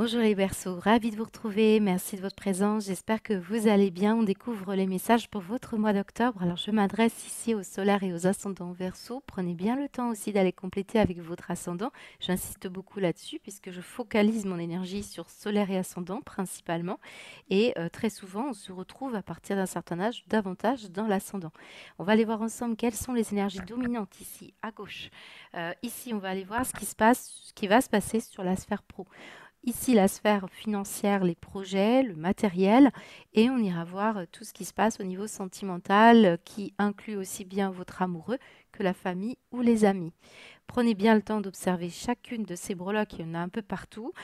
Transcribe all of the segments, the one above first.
Bonjour les Berceaux, ravi de vous retrouver, merci de votre présence, j'espère que vous allez bien. On découvre les messages pour votre mois d'octobre. Alors je m'adresse ici aux solaires et aux ascendants Verseau. Prenez bien le temps aussi d'aller compléter avec votre ascendant. J'insiste beaucoup là-dessus puisque je focalise mon énergie sur solaire et ascendant principalement. Et très souvent, on se retrouve à partir d'un certain âge davantage dans l'ascendant. On va aller voir ensemble quelles sont les énergies dominantes ici à gauche. Ici, on va aller voir ce qui se passe, ce qui va se passer sur la sphère pro. Ici, la sphère financière, les projets, le matériel, et on ira voir tout ce qui se passe au niveau sentimental, qui inclut aussi bien votre amoureux que la famille ou les amis. Prenez bien le temps d'observer chacune de ces breloques, il y en a un peu partout,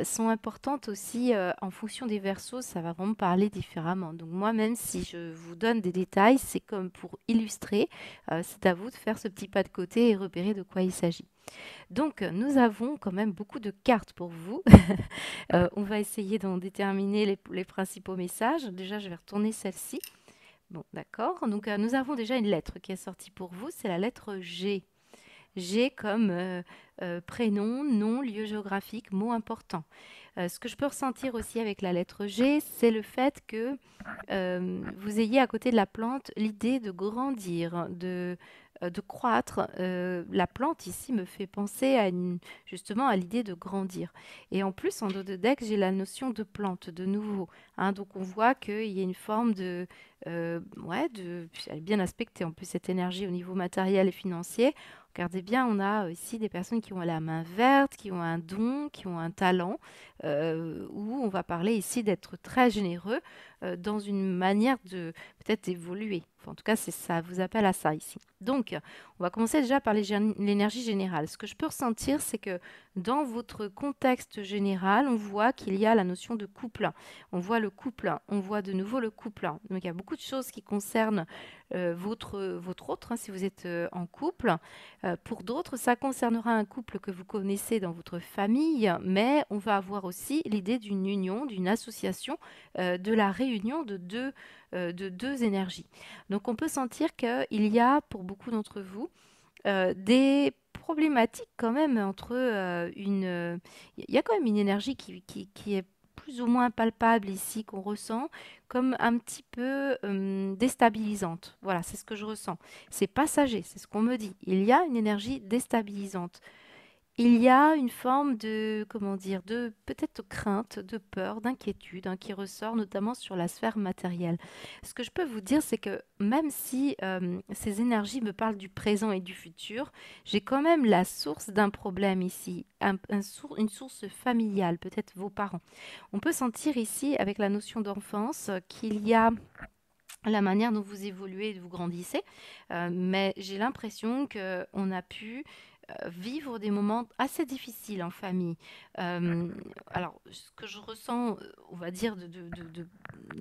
sont importantes aussi en fonction des versos, ça va vraiment parler différemment. Donc moi, même si je vous donne des détails, c'est comme pour illustrer, c'est à vous de faire ce petit pas de côté et repérer de quoi il s'agit. Donc, nous avons quand même beaucoup de cartes pour vous. On va essayer d'en déterminer les principaux messages. Déjà, je vais retourner celle-ci. Bon, d'accord. Donc, nous avons déjà une lettre qui est sortie pour vous. C'est la lettre G. G comme prénom, nom, lieu géographique, mot important. Ce que je peux ressentir aussi avec la lettre G, c'est le fait que vous ayez à côté de la plante l'idée de grandir, de croître. La plante ici me fait penser justement à l'idée de grandir. Et en plus, en dos de deck, j'ai la notion de plante, de nouveau, hein. Donc on voit qu'il y a une forme elle est bien aspectée en plus cette énergie au niveau matériel et financier. Regardez bien, on a ici des personnes qui ont la main verte, qui ont un don, qui ont un talent, où on va parler ici d'être très généreux dans une manière de peut-être d'évoluer. Enfin, en tout cas, ça vous appelle à ça ici. Donc, on va commencer déjà par l'énergie générale. Ce que je peux ressentir, c'est que dans votre contexte général, on voit qu'il y a la notion de couple. On voit le couple, on voit de nouveau le couple. Donc, il y a beaucoup de choses qui concernent votre autre, hein, si vous êtes en couple. Pour d'autres, ça concernera un couple que vous connaissez dans votre famille, mais on va avoir aussi l'idée d'une union, d'une association, de la réunion de deux énergies. Donc on peut sentir qu'il y a pour beaucoup d'entre vous des problématiques quand même entre il y a quand même une énergie qui est plus ou moins palpable ici, qu'on ressent comme un petit peu déstabilisante. Voilà, c'est ce que je ressens. C'est passager, c'est ce qu'on me dit. Il y a une énergie déstabilisante. Il y a une forme de, comment dire, de peut-être crainte, de peur, d'inquiétude, hein, qui ressort notamment sur la sphère matérielle. Ce que je peux vous dire, c'est que même si ces énergies me parlent du présent et du futur, j'ai quand même la source d'un problème ici, une source familiale, peut-être vos parents. On peut sentir ici, avec la notion d'enfance, qu'il y a la manière dont vous évoluez et vous grandissez, mais j'ai l'impression qu'on a pu vivre des moments assez difficiles en famille. Euh, alors, ce que je ressens, on va dire, de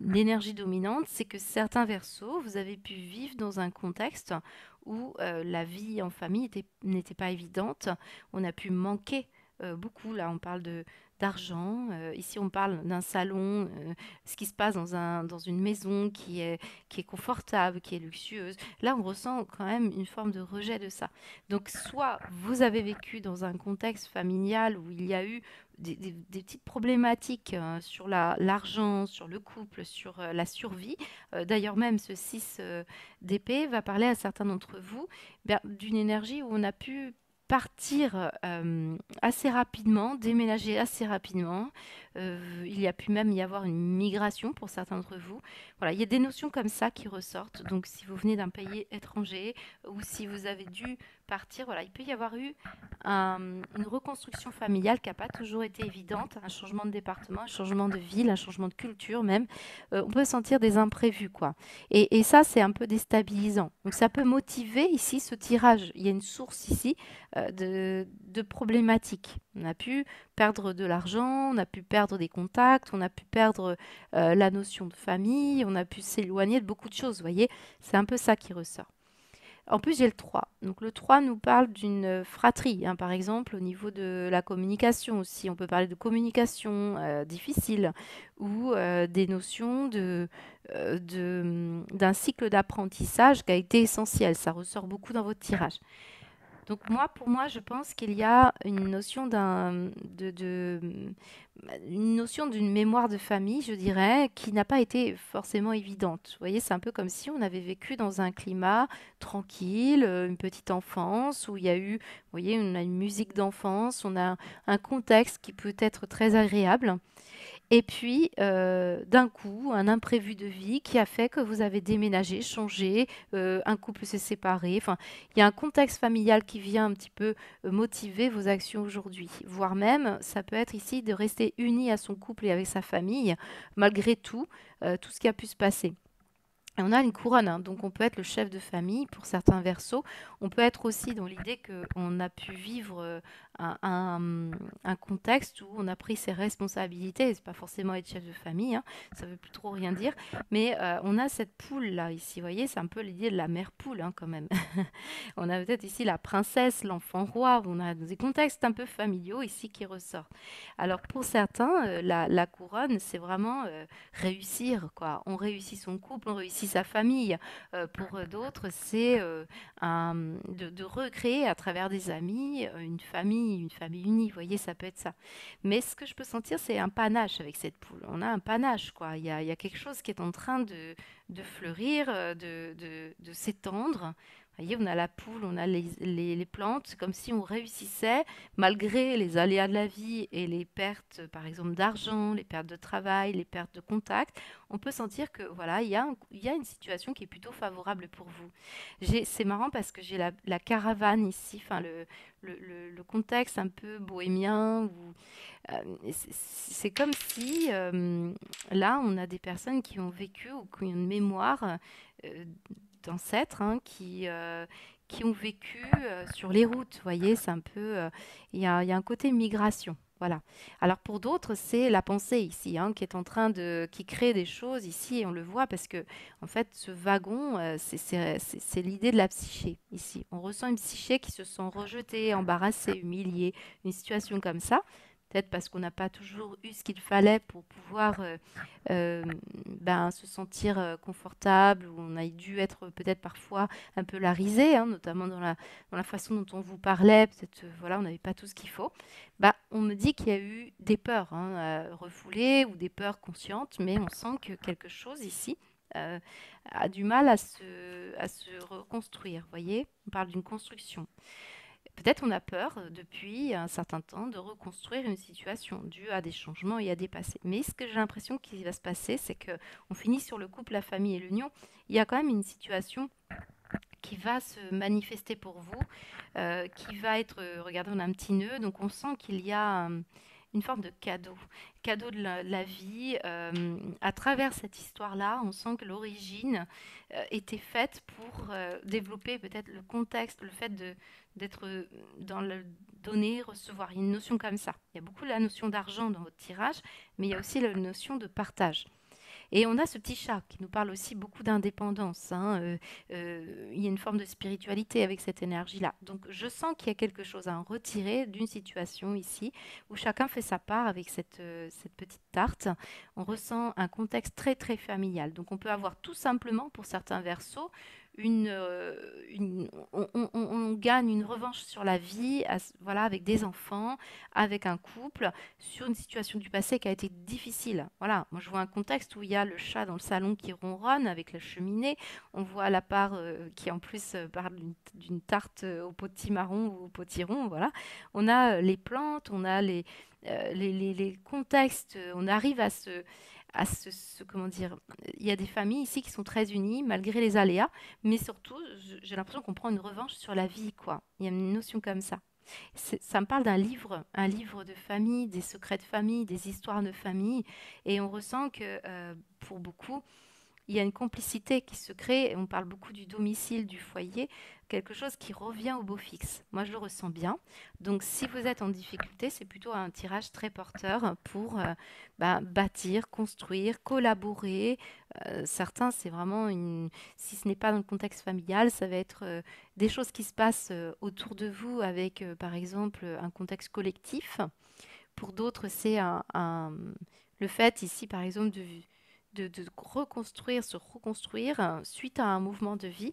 l'énergie dominante, c'est que certains versos, vous avez pu vivre dans un contexte où la vie en famille n'était pas évidente. On a pu manquer beaucoup. Là, on parle d'argent. Ici, on parle d'un salon, ce qui se passe dans une maison qui est confortable, qui est luxueuse. Là, on ressent quand même une forme de rejet de ça. Donc, soit vous avez vécu dans un contexte familial où il y a eu des petites problématiques sur l'argent, sur le couple, sur la survie. D'ailleurs, même ce 6 d'épée va parler à certains d'entre vous d'une énergie où on a pu partir assez rapidement, déménager assez rapidement. Il y a pu même y avoir une migration pour certains d'entre vous. Voilà, il y a des notions comme ça qui ressortent. Donc, si vous venez d'un pays étranger ou si vous avez dû partir, voilà, il peut y avoir eu une reconstruction familiale qui n'a pas toujours été évidente, un changement de département, un changement de ville, un changement de culture même. On peut sentir des imprévus, quoi. Et ça, c'est un peu déstabilisant. Donc, ça peut motiver ici ce tirage. Il y a une source ici de problématiques. On a pu perdre de l'argent, on a pu perdre des contacts, on a pu perdre la notion de famille, on a pu s'éloigner de beaucoup de choses, vous voyez. C'est un peu ça qui ressort. En plus, j'ai le 3. Donc le 3 nous parle d'une fratrie, hein, par exemple, au niveau de la communication aussi. On peut parler de communication difficile ou des notions d'un cycle d'apprentissage qui a été essentiel. Ça ressort beaucoup dans votre tirage. Donc moi, pour moi, je pense qu'il y a une notion une notion d'une mémoire de famille, je dirais, qui n'a pas été forcément évidente. Vous voyez, c'est un peu comme si on avait vécu dans un climat tranquille, une petite enfance où il y a eu, vous voyez, on a une musique d'enfance, on a un contexte qui peut être très agréable. Et puis, d'un coup, un imprévu de vie qui a fait que vous avez déménagé, changé, un couple s'est séparé. Enfin, il y a un contexte familial qui vient un petit peu motiver vos actions aujourd'hui. Voire même, ça peut être ici de rester uni à son couple et avec sa famille, malgré tout, tout ce qui a pu se passer. Et on a une couronne, hein, donc on peut être le chef de famille pour certains versos. On peut être aussi dans l'idée qu'on a pu vivre un, un- un contexte où on a pris ses responsabilités. C'est pas forcément être chef de famille, hein, ça veut plus trop rien dire. Mais on a cette poule là ici, vous voyez, c'est un peu l'idée de la mère poule hein, quand même. On a peut-être ici la princesse, l'enfant roi. On a des contextes un peu familiaux ici qui ressortent. Alors pour certains, la couronne, c'est vraiment réussir, quoi. On réussit son couple, on réussit sa famille. Pour d'autres, c'est de recréer à travers des amis une famille unie. Vous voyez, ça peut être ça. Mais ce que je peux sentir, c'est un panache avec cette poule. On a un panache, quoi. Il y a quelque chose qui est en train de fleurir, de s'étendre. Vous voyez, on a la poule, on a les plantes, comme si on réussissait, malgré les aléas de la vie et les pertes, par exemple, d'argent, les pertes de travail, les pertes de contact, on peut sentir que voilà, il y a une situation qui est plutôt favorable pour vous. C'est marrant parce que j'ai la caravane ici, enfin le contexte un peu bohémien, où, c'est comme si là, on a des personnes qui ont vécu ou qui ont une mémoire euh, d'ancêtres hein, qui ont vécu sur les routes. Vous voyez, c'est un peu. Il y a un côté migration. Voilà. Alors pour d'autres, c'est la pensée ici, hein, qui est en train qui crée des choses ici, et on le voit parce que, en fait, ce wagon, c'est l'idée de la psyché ici. On ressent une psyché qui se sent rejetée, embarrassée, humiliée, une situation comme ça. Peut-être parce qu'on n'a pas toujours eu ce qu'il fallait pour pouvoir euh, se sentir confortable, ou on a dû être peut-être parfois un peu larisé, hein, notamment dans la façon dont on vous parlait, peut-être voilà, on n'avait pas tout ce qu'il faut. Bah, on me dit qu'il y a eu des peurs hein, refoulées ou des peurs conscientes, mais on sent que quelque chose ici euh, a du mal à se reconstruire. Vous voyez, on parle d'une construction. Peut-être on a peur depuis un certain temps de reconstruire une situation due à des changements et à des passés. Mais ce que j'ai l'impression qu'il va se passer, c'est que on finit sur le couple, la famille et l'union. Il y a quand même une situation qui va se manifester pour vous, qui va être, regardez, on a un petit nœud, donc on sent qu'il y a une forme de cadeau, cadeau de la vie. À travers cette histoire-là, on sent que l'origine était faite pour développer peut-être le contexte, le fait d'être dans le donner, recevoir. Il y a une notion comme ça. Il y a beaucoup la notion d'argent dans votre tirage, mais il y a aussi la notion de partage. Et on a ce petit chat qui nous parle aussi beaucoup d'indépendance, hein, il y a une forme de spiritualité avec cette énergie-là. Donc je sens qu'il y a quelque chose à en retirer d'une situation ici où chacun fait sa part avec cette petite tarte. On ressent un contexte très très familial. Donc on peut avoir tout simplement pour certains versos on gagne une revanche sur la vie, voilà, avec des enfants, avec un couple, sur une situation du passé qui a été difficile. Voilà, moi je vois un contexte où il y a le chat dans le salon qui ronronne avec la cheminée. On voit la part qui en plus parle d'une tarte au potimarron ou au potiron. Voilà, on a les plantes, on a les contextes. On arrive comment dire. Il y a des familles ici qui sont très unies malgré les aléas, mais surtout, j'ai l'impression qu'on prend une revanche sur la vie, quoi. Il y a une notion comme ça. Ça me parle d'un livre, un livre de famille, des secrets de famille, des histoires de famille. Et on ressent que pour beaucoup, il y a une complicité qui se crée. Et on parle beaucoup du domicile, du foyer, quelque chose qui revient au beau fixe. Moi, je le ressens bien. Donc, si vous êtes en difficulté, c'est plutôt un tirage très porteur pour bâtir, construire, collaborer. Certains, c'est vraiment une. Si ce n'est pas dans le contexte familial, ça va être des choses qui se passent autour de vous avec, par exemple, un contexte collectif. Pour d'autres, c'est le fait ici, par exemple, de reconstruire, se reconstruire suite à un mouvement de vie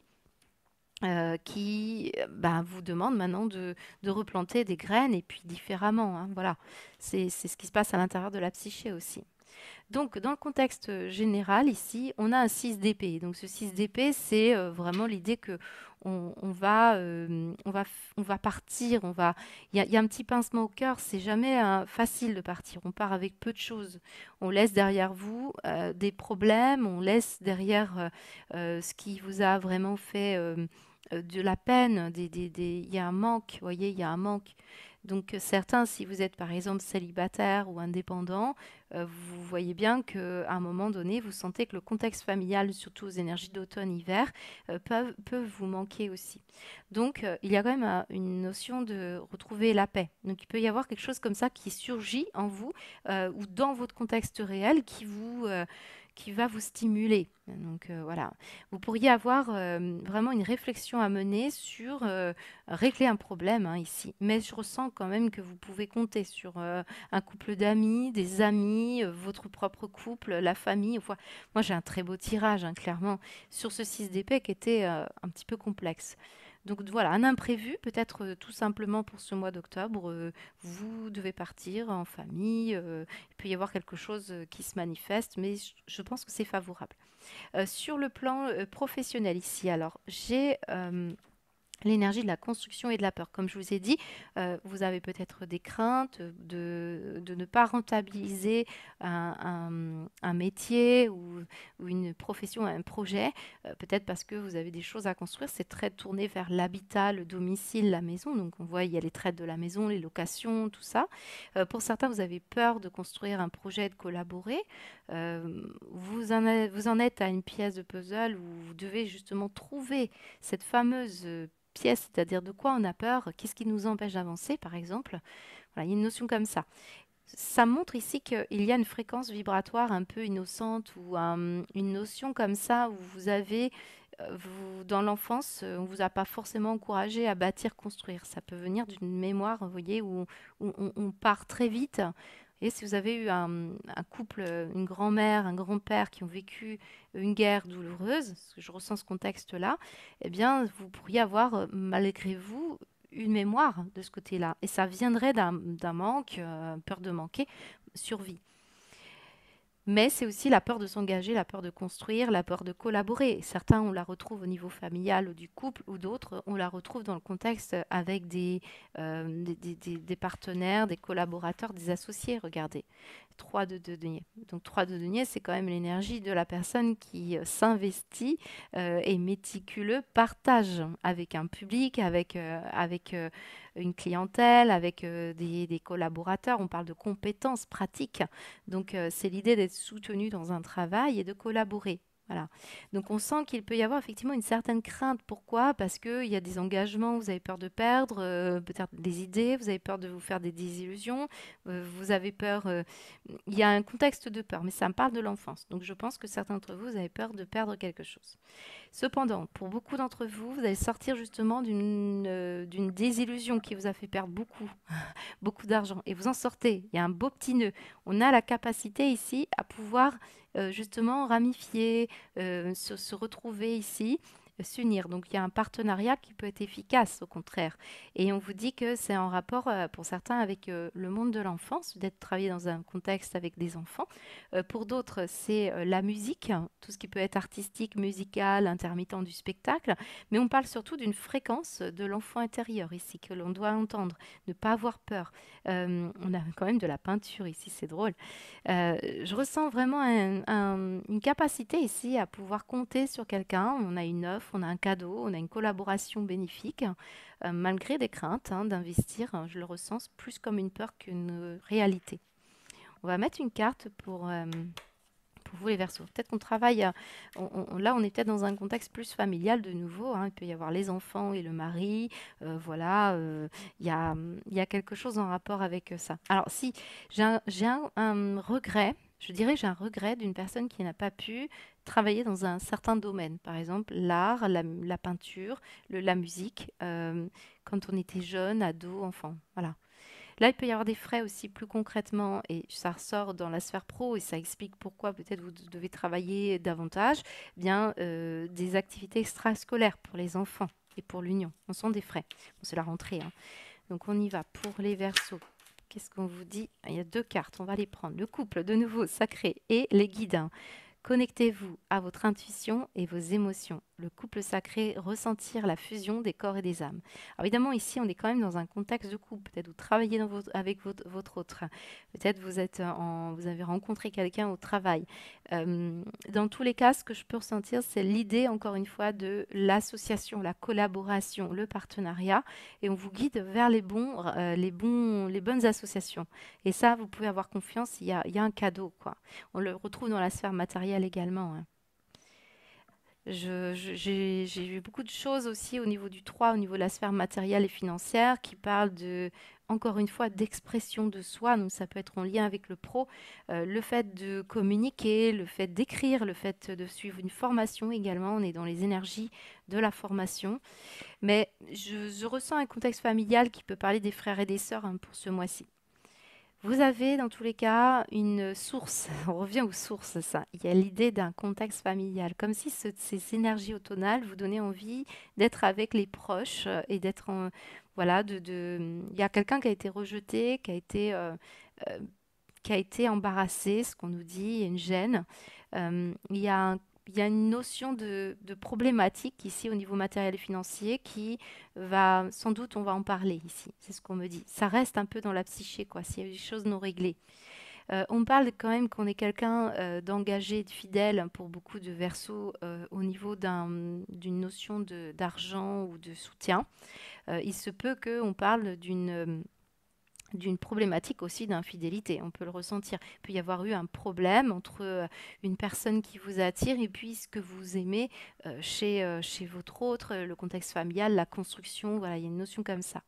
qui ben, vous demande maintenant de replanter des graines et puis différemment, hein, voilà. C'est ce qui se passe à l'intérieur de la psyché aussi. Donc, dans le contexte général, ici, on a un 6 d'épée. Donc, ce 6 d'épée, c'est vraiment l'idée que on va partir, il y a un petit pincement au cœur, c'est jamais facile de partir. On part avec peu de choses. On laisse derrière vous des problèmes, on laisse derrière ce qui vous a vraiment fait de la peine. Il y a un manque, vous voyez, il y a un manque. Donc, certains, si vous êtes par exemple célibataire ou indépendant, vous voyez bien qu'à un moment donné, vous sentez que le contexte familial, surtout aux énergies d'automne-hiver, peuvent vous manquer aussi. Donc, il y a quand même une notion de retrouver la paix. Donc, il peut y avoir quelque chose comme ça qui surgit en vous ou dans votre contexte réel qui va vous stimuler. Donc voilà, vous pourriez avoir vraiment une réflexion à mener sur régler un problème hein, ici. Mais je ressens quand même que vous pouvez compter sur un couple d'amis, des amis, votre propre couple, la famille. Enfin, moi, j'ai un très beau tirage, hein, clairement, sur ce 6 d'épée qui était un petit peu complexe. Donc voilà, un imprévu, peut-être tout simplement pour ce mois d'octobre, vous devez partir en famille, il peut y avoir quelque chose qui se manifeste, mais je pense que c'est favorable. Sur le plan professionnel ici, alors j'ai l'énergie de la construction et de la peur. Comme je vous ai dit, vous avez peut-être des craintes de ne pas rentabiliser un métier ou une profession, un projet, peut-être parce que vous avez des choses à construire. C'est très tourné vers l'habitat, le domicile, la maison. Donc on voit, il y a les traites de la maison, les locations, tout ça. Pour certains, vous avez peur de construire un projet, de collaborer. Vous en êtes à une pièce de puzzle où vous devez justement trouver cette fameuse pièce, c'est-à-dire de quoi on a peur, qu'est-ce qui nous empêche d'avancer, par exemple. Voilà, il y a une notion comme ça. Ça montre ici qu'il y a une fréquence vibratoire un peu innocente ou une notion comme ça où vous avez, dans l'enfance, on ne vous a pas forcément encouragé à bâtir, construire. Ça peut venir d'une mémoire, vous voyez, où on part très vite. Et si vous avez eu un couple, une grand-mère, un grand-père qui ont vécu une guerre douloureuse, parce que je ressens ce contexte-là, eh bien, vous pourriez avoir, malgré vous, une mémoire de ce côté-là. Et ça viendrait d'un manque, peur de manquer, survie. Mais c'est aussi la peur de s'engager, la peur de construire, la peur de collaborer. Certains, on la retrouve au niveau familial ou du couple, ou d'autres, on la retrouve dans le contexte avec des partenaires, des collaborateurs, des associés. Regardez, 3 de denier. Donc 3 de denier, c'est quand même l'énergie de la personne qui s'investit, est méticuleux, partage avec un public, avec une clientèle, avec des collaborateurs. On parle de compétences pratiques. Donc, c'est l'idée d'être soutenu dans un travail et de collaborer. Voilà. Donc, on sent qu'il peut y avoir effectivement une certaine crainte. Pourquoi? Parce qu'il y a des engagements, vous avez peur de perdre, peut-être des idées, vous avez peur de vous faire des désillusions, vous avez peur. Il y a un contexte de peur, mais ça me parle de l'enfance. Donc, je pense que certains d'entre vous, vous avez peur de perdre quelque chose. Cependant, pour beaucoup d'entre vous, vous allez sortir justement d'une désillusion qui vous a fait perdre beaucoup d'argent et vous en sortez. Il y a un beau petit nœud. On a la capacité ici à pouvoir justement ramifier, se retrouver ici, s'unir. Donc il y a un partenariat qui peut être efficace au contraire. Et on vous dit que c'est en rapport pour certains avec le monde de l'enfance, d'être travaillé dans un contexte avec des enfants. Pour d'autres, c'est la musique, tout ce qui peut être artistique, musical, intermittent du spectacle. Mais on parle surtout d'une fréquence de l'enfant intérieur ici que l'on doit entendre, ne pas avoir peur. On a quand même de la peinture ici, c'est drôle. Je ressens vraiment une capacité ici à pouvoir compter sur quelqu'un. On a une offre, on a un cadeau, on a une collaboration bénéfique, malgré des craintes d'investir. Je le ressens plus comme une peur qu'une réalité. On va mettre une carte pour vous les Verseaux. Peut-être qu'on travaille, là on est peut-être dans un contexte plus familial de nouveau, hein. Il peut y avoir les enfants et le mari, voilà, il y a quelque chose en rapport avec ça. Alors si j'ai un regret, je dirais j'ai un regret d'une personne qui n'a pas pu travailler dans un certain domaine, par exemple l'art, la peinture, la musique, quand on était jeune, ado, enfant, voilà. Là, il peut y avoir des frais aussi plus concrètement, et ça ressort dans la sphère pro, et ça explique pourquoi peut-être vous devez travailler davantage, bien des activités extrascolaires pour les enfants. et pour l'union. On sent des frais. Bon, c'est la rentrée, hein. Donc on y va pour les Verseaux. Qu'est-ce qu'on vous dit? Il y a 2 cartes, on va les prendre. Le couple, de nouveau, sacré, et les guides, hein. Connectez-vous à votre intuition et vos émotions. Le couple sacré, ressentir la fusion des corps et des âmes. Alors évidemment, ici, on est quand même dans un contexte de couple. Peut-être vous travaillez avec votre autre. Peut-être vous avez rencontré quelqu'un au travail. Dans tous les cas, ce que je peux ressentir, c'est l'idée, encore une fois, de l'association, la collaboration, le partenariat. Et on vous guide vers les bonnes associations. Et ça, vous pouvez avoir confiance, il y a un cadeau, quoi. On le retrouve dans la sphère matérielle également, hein. J'ai vu beaucoup de choses aussi au niveau du 3, au niveau de la sphère matérielle et financière, qui parlent encore une fois, d'expression de soi. Donc ça peut être en lien avec le pro, le fait de communiquer, le fait d'écrire, le fait de suivre une formation également. On est dans les énergies de la formation. Mais je ressens un contexte familial qui peut parler des frères et des sœurs, hein, pour ce mois-ci. Vous avez dans tous les cas une source, on revient aux sources, ça. Il y a l'idée d'un contexte familial, comme si ces énergies automnales vous donnaient envie d'être avec les proches et d'être en... Voilà, il y a quelqu'un qui a été rejeté, euh, qui a été embarrassé, ce qu'on nous dit, il y a une gêne. Il y a une notion de problématique ici au niveau matériel et financier qui va, sans doute, on va en parler ici. C'est ce qu'on me dit. Ça reste un peu dans la psyché, quoi, s'il y a des choses non réglées. On parle quand même qu'on est quelqu'un d'engagé, de fidèle pour beaucoup de Verseaux au niveau d'une notion d'argent ou de soutien. Il se peut qu'on parle d'une problématique aussi d'infidélité, on peut le ressentir. Il peut y avoir eu un problème entre une personne qui vous attire et puis ce que vous aimez chez votre autre, le contexte familial, la construction, voilà, il y a une notion comme ça.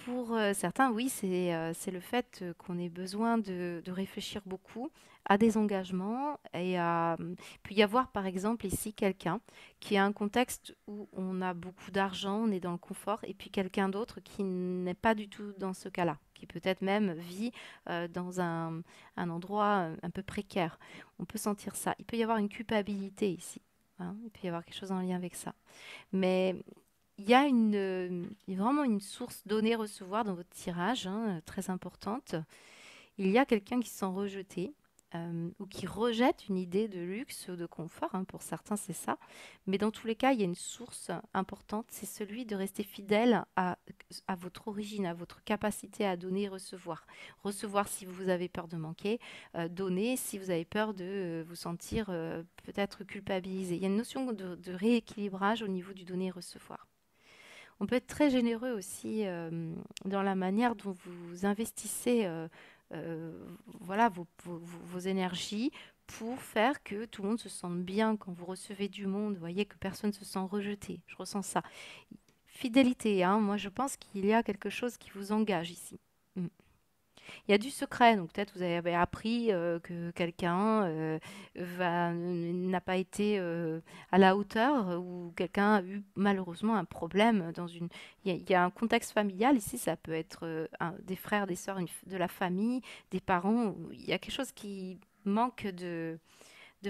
Pour certains, oui, c'est le fait qu'on ait besoin de réfléchir beaucoup à des engagements il peut y avoir par exemple ici quelqu'un qui a un contexte où on a beaucoup d'argent, on est dans le confort, et puis quelqu'un d'autre qui n'est pas du tout dans ce cas-là, qui peut-être même vit dans un endroit un peu précaire. On peut sentir ça. Il peut y avoir une culpabilité ici, hein. Il peut y avoir quelque chose en lien avec ça. Mais il y a vraiment une source donner-recevoir dans votre tirage, hein, très importante. Il y a quelqu'un qui se sent rejeté ou qui rejette une idée de luxe ou de confort, hein, pour certains, c'est ça. Mais dans tous les cas, il y a une source importante, c'est celui de rester fidèle à votre origine, à votre capacité à donner et recevoir. Recevoir si vous avez peur de manquer, donner si vous avez peur de vous sentir peut-être culpabilisé. Il y a une notion de rééquilibrage au niveau du donner et recevoir. On peut être très généreux aussi dans la manière dont vous investissez euh, voilà, vos énergies pour faire que tout le monde se sente bien quand vous recevez du monde. Vous voyez que personne ne se sent rejeté. Je ressens ça. Fidélité, hein, moi je pense qu'il y a quelque chose qui vous engage ici. Mm. Il y a du secret, donc peut-être vous avez appris que quelqu'un n'a pas été à la hauteur ou quelqu'un a eu malheureusement un problème dans une... Il y a un contexte familial ici, ça peut être des frères, des sœurs, de la famille, des parents. Il y a quelque chose qui manque de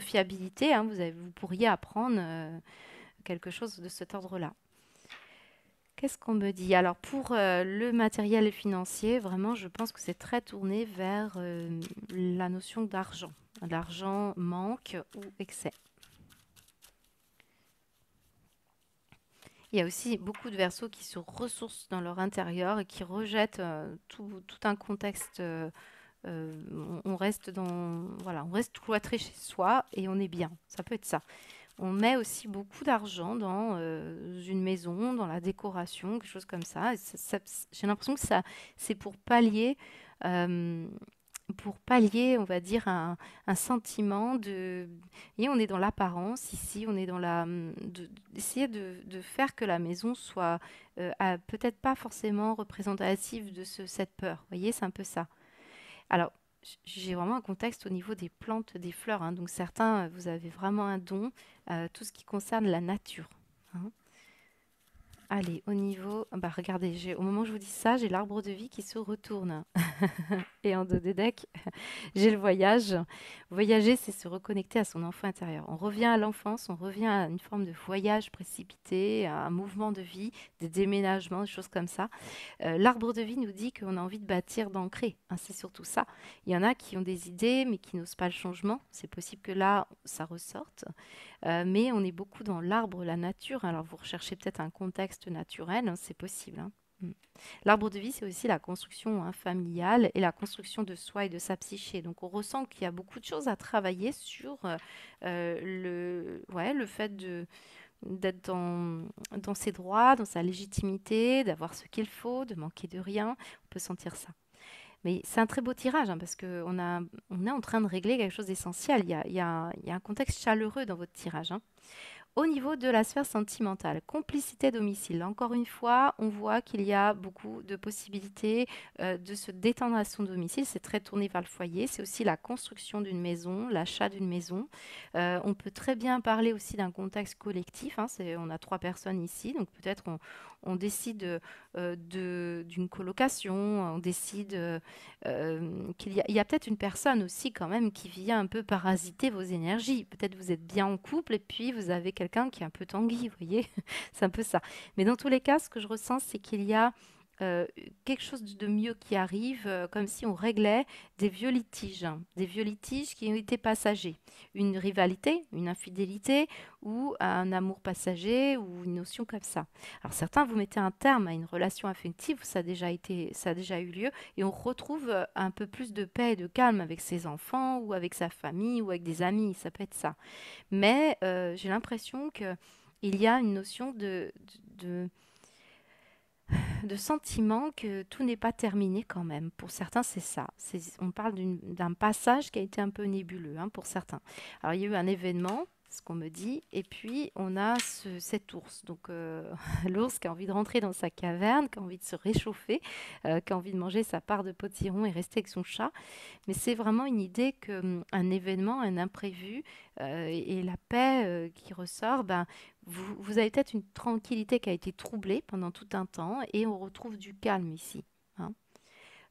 fiabilité, hein. Vous pourriez apprendre quelque chose de cet ordre-là. Qu'est-ce qu'on me dit? Alors pour le matériel financier, vraiment, je pense que c'est très tourné vers la notion d'argent. L'argent manque ou excès. Il y a aussi beaucoup de Verseaux qui se ressourcent dans leur intérieur et qui rejettent tout un contexte. On reste voilà, on reste cloîtré chez soi et on est bien. Ça peut être ça. On met aussi beaucoup d'argent dans une maison, dans la décoration, quelque chose comme ça. Et j'ai l'impression que ça, c'est euh, pour pallier, on va dire, un sentiment de... Et on est dans l'apparence ici, on est dans d'essayer de faire que la maison soit peut-être pas forcément représentative de cette peur. Vous voyez, c'est un peu ça. Alors, j'ai vraiment un contexte au niveau des plantes, des fleurs, hein. Donc certains, vous avez vraiment un don, tout ce qui concerne la nature, hein. Allez, au niveau, bah regardez, au moment où je vous dis ça, j'ai l'arbre de vie qui se retourne. Et en dos des decks, j'ai le voyage. Voyager, c'est se reconnecter à son enfant intérieur. On revient à l'enfance, on revient à une forme de voyage précipité, à un mouvement de vie, des déménagements, des choses comme ça. L'arbre de vie nous dit qu'on a envie de bâtir, d'ancrer, hein, c'est surtout ça. Il y en a qui ont des idées, mais qui n'osent pas le changement. C'est possible que là, ça ressorte. Mais on est beaucoup dans l'arbre, la nature. Alors, vous recherchez peut-être un contexte naturel, hein, c'est possible, hein. Mm. L'arbre de vie, c'est aussi la construction, hein, familiale et la construction de soi et de sa psyché. Donc, on ressent qu'il y a beaucoup de choses à travailler sur le fait d'être dans ses droits, dans sa légitimité, d'avoir ce qu'il faut, de manquer de rien. On peut sentir ça. Mais c'est un très beau tirage, hein, parce on est en train de régler quelque chose d'essentiel. Il y a un contexte chaleureux dans votre tirage, hein. Au niveau de la sphère sentimentale, complicité domicile, encore une fois, on voit qu'il y a beaucoup de possibilités de se détendre à son domicile. C'est très tourné vers le foyer. C'est aussi la construction d'une maison, l'achat d'une maison. On peut très bien parler aussi d'un contexte collectif, hein. On a 3 personnes ici, donc peut-être on décide d'une colocation, on décide qu'il y a peut-être une personne aussi quand même qui vient un peu parasiter vos énergies. Peut-être vous êtes bien en couple et puis vous avez quelqu'un qui est un peu tanguy, vous voyez. C'est un peu ça. Mais dans tous les cas, ce que je ressens, c'est qu'il y a euh, quelque chose de mieux qui arrive, comme si on réglait des vieux litiges, hein, des vieux litiges qui ont été passagers. Une rivalité, une infidélité ou un amour passager ou une notion comme ça. Alors certains, vous mettez un terme à une relation affective, ça a déjà eu lieu, et on retrouve un peu plus de paix et de calme avec ses enfants ou avec sa famille ou avec des amis, ça peut être ça. Mais j'ai l'impression que il y a une notion de sentiment que tout n'est pas terminé quand même. Pour certains, c'est ça. On parle d'un passage qui a été un peu nébuleux, hein, pour certains. Alors, il y a eu un événement, ce qu'on me dit, et puis on a cet ours. Donc, l'ours qui a envie de rentrer dans sa caverne, qui a envie de se réchauffer, qui a envie de manger sa part de potiron et rester avec son chat. Mais c'est vraiment une idée qu'un événement, un imprévu et la paix qui ressort, ben, vous avez peut-être une tranquillité qui a été troublée pendant tout un temps et on retrouve du calme ici, hein.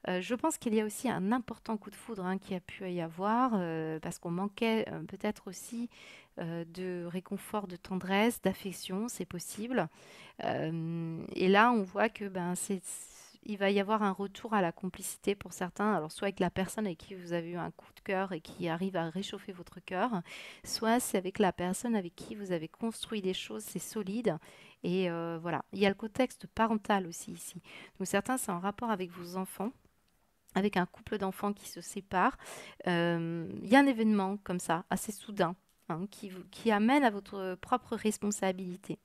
Je pense qu'il y a aussi un important coup de foudre, hein, qui a pu y avoir parce qu'on manquait peut-être aussi de réconfort, de tendresse, d'affection, c'est possible. Et là, on voit que ben, il va y avoir un retour à la complicité pour certains. Alors, soit avec la personne avec qui vous avez eu un coup de cœur et qui arrive à réchauffer votre cœur, soit c'est avec la personne avec qui vous avez construit des choses, c'est solide. Et voilà. Il y a le contexte parental aussi ici. Donc, certains, c'est en rapport avec vos enfants. Avec un couple d'enfants qui se séparent. Il y a un événement comme ça, assez soudain, hein, qui amène à votre propre responsabilité.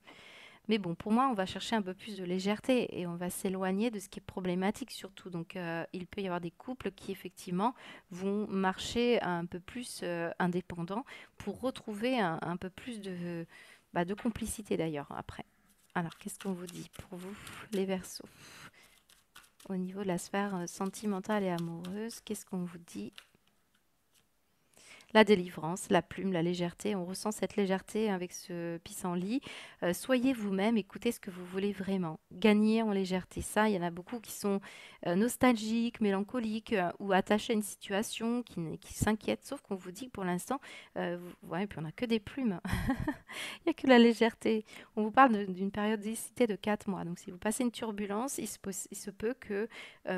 Mais bon, pour moi, on va chercher un peu plus de légèreté et on va s'éloigner de ce qui est problématique surtout. Donc, il peut y avoir des couples qui, effectivement, vont marcher un peu plus indépendants pour retrouver un peu plus de complicité d'ailleurs après. Alors, qu'est-ce qu'on vous dit pour vous, les Verseaux? Au niveau de la sphère sentimentale et amoureuse, qu'est-ce qu'on vous dit? La délivrance, la plume, la légèreté. On ressent cette légèreté avec ce pissenlit. Soyez vous-même, écoutez ce que vous voulez vraiment. Gagnez en légèreté. Ça, il y en a beaucoup qui sont nostalgiques, mélancoliques ou attachés à une situation, qui s'inquiètent. Sauf qu'on vous dit que pour l'instant, ouais, puis on n'a que des plumes. Il n'y a que la légèreté. On vous parle d'une périodicité de 4 mois. Donc, si vous passez une turbulence, il se peut que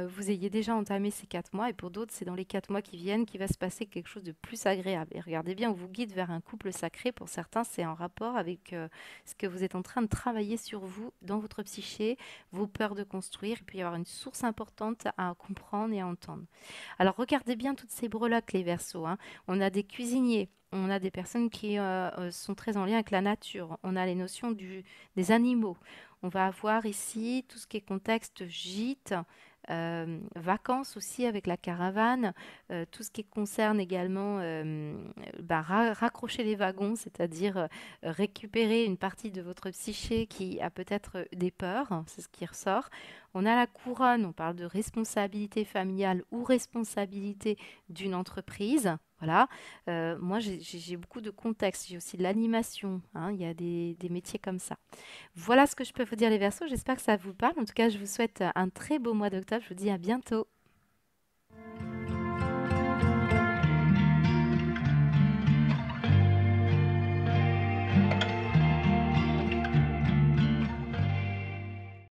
vous ayez déjà entamé ces 4 mois. Et pour d'autres, c'est dans les 4 mois qui viennent qu'il va se passer quelque chose de plus agréable. Et regardez bien, on vous guide vers un couple sacré. Pour certains, c'est en rapport avec ce que vous êtes en train de travailler sur vous, dans votre psyché, vos peurs de construire. Il peut y avoir une source importante à comprendre et à entendre. Alors, regardez bien toutes ces breloques, les Verseaux, hein. On a des cuisiniers. On a des personnes qui sont très en lien avec la nature. On a les notions des animaux. On va avoir ici tout ce qui est contexte gîte, vacances aussi avec la caravane, tout ce qui concerne également raccrocher les wagons, c'est-à-dire récupérer une partie de votre psyché qui a peut-être des peurs, hein, c'est ce qui ressort. On a la couronne, on parle de responsabilité familiale ou responsabilité d'une entreprise. Voilà. Moi, j'ai beaucoup de contexte. J'ai aussi de l'animation, hein. Il y a des métiers comme ça. Voilà ce que je peux vous dire les Verseaux. J'espère que ça vous parle. En tout cas, je vous souhaite un très beau mois d'octobre. Je vous dis à bientôt.